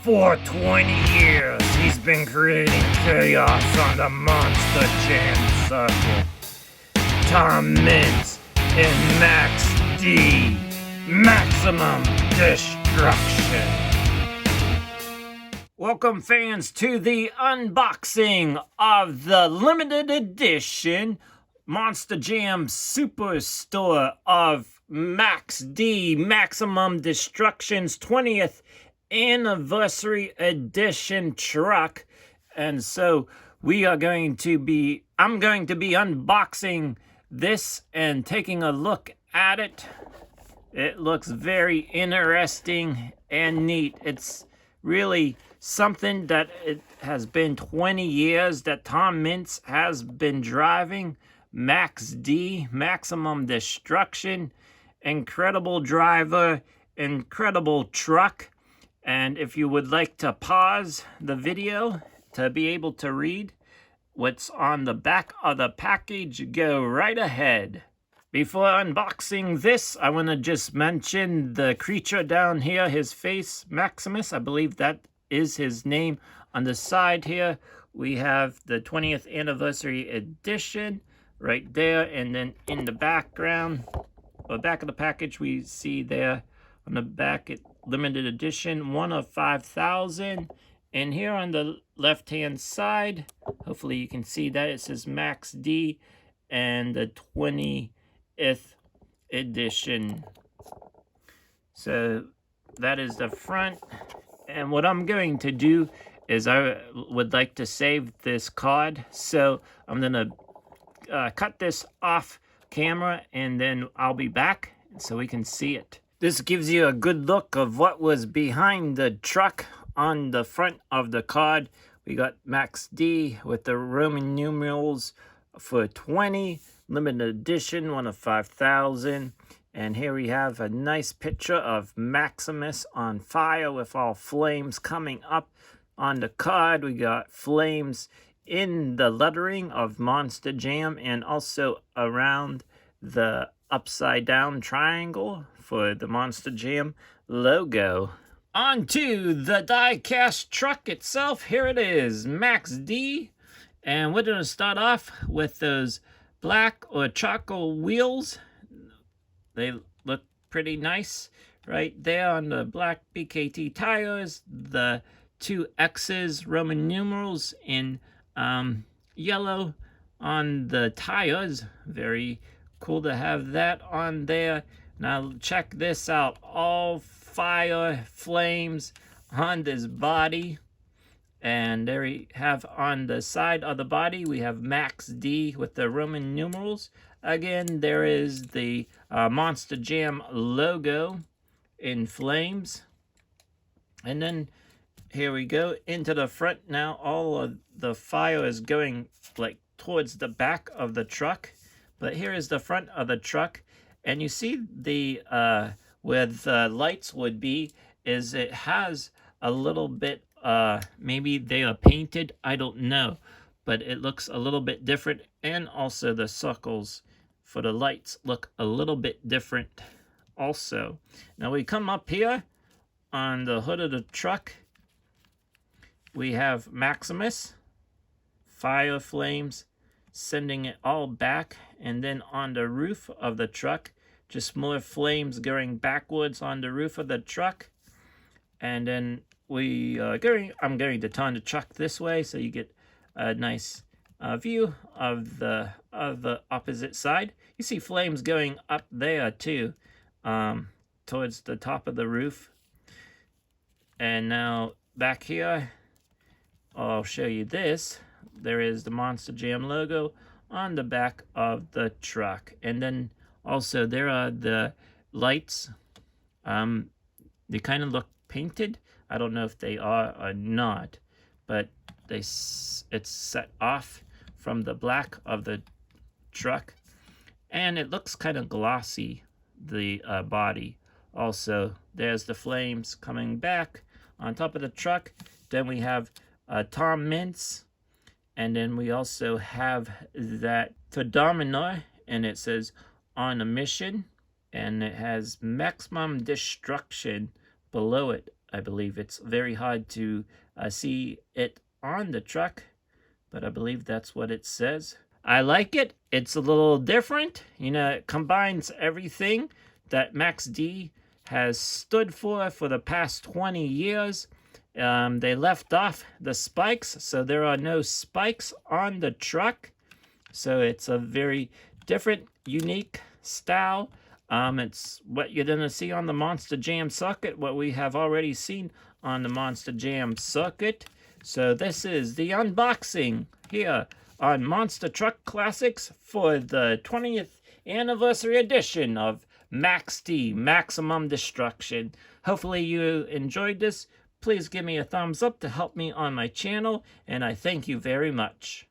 For 20 years, he's been creating chaos on the Monster Jam circuit. Tom Mintz and Max D. Maximum Destruction. Welcome, fans, to the unboxing of the limited edition Monster Jam Superstore of Max D. Maximum Destruction's 20th anniversary edition truck. And so I'm going to be unboxing this and taking a look at it. It looks very interesting and neat. It's really something that it has been 20 years that Tom Mintz has been driving. Max D, Maximum Destruction, incredible driver, incredible truck. And if you would like to pause the video to be able to read what's on the back of the package, go right ahead. Before unboxing this, I want to just mention the creature down here, his face, Maximus. I believe that is his name. On the side here, we have the 20th anniversary edition right there. And then in the background, or back of the package, we see there on the back, limited edition, 1 of 5,000. And here on the left-hand side, hopefully you can see that, it says Max D and the 20th edition. So that is the front. And what I'm going to do is I would like to save this card. So I'm going to cut this off camera and then I'll be back so we can see it. This gives you a good look of what was behind the truck. On the front of the card, we got Max D with the Roman numerals for 20, limited edition, 1 of 5,000. And here we have a nice picture of Maximus on fire with all flames coming up on the card. We got flames in the lettering of Monster Jam and also around the upside down triangle for the Monster Jam logo. On to the die-cast truck itself. Here it is, Max D. And we're going to start off with those black or charcoal wheels. They look pretty nice right there on the black BKT tires. The 2 X's, Roman numerals in yellow on the tires. Very cool to have that on there. Now check this out, all fire flames on this body. And there we have on the side of the body, we have Max D with the Roman numerals. Again, there is the Monster Jam logo in flames. And then here we go into the front now. All of the fire is going like towards the back of the truck. But here is the front of the truck. And you see the where the lights would be, is it has a little bit, maybe they are painted, I don't know. But it looks a little bit different. And also the circles for the lights look a little bit different also. Now we come up here on the hood of the truck. We have Maximus, fire flames, sending it all back. And then on the roof of the truck, just more flames going backwards on the roof of the truck. And then I'm going to turn the truck this way so you get a nice view of the opposite side. You see flames going up there too, towards the top of the roof. And now back here, I'll show you this. There is the Monster Jam logo on the back of the truck. And then also there are the lights. They kind of look painted. I don't know if they are or not, but it's set off from the black of the truck. And it looks kind of glossy, the body. Also, there's the flames coming back on top of the truck. Then we have Tom Mintz. And then we also have that Dominator, and it says on a mission. And it has Maximum Destruction below it I believe it's very hard to see it on the truck, but I believe that's what it says. I like it. It's a little different. You know, it combines everything that Max D has stood for the past 20 years. They left off the spikes, so there are no spikes on the truck. So it's a very different, unique style. It's what you're going to see on the Monster Jam circuit, what we have already seen on the Monster Jam circuit. So this is the unboxing here on Monster Truck Classics for the 20th anniversary edition of Max D, Maximum Destruction. Hopefully you enjoyed this. Please give me a thumbs up to help me on my channel, and I thank you very much.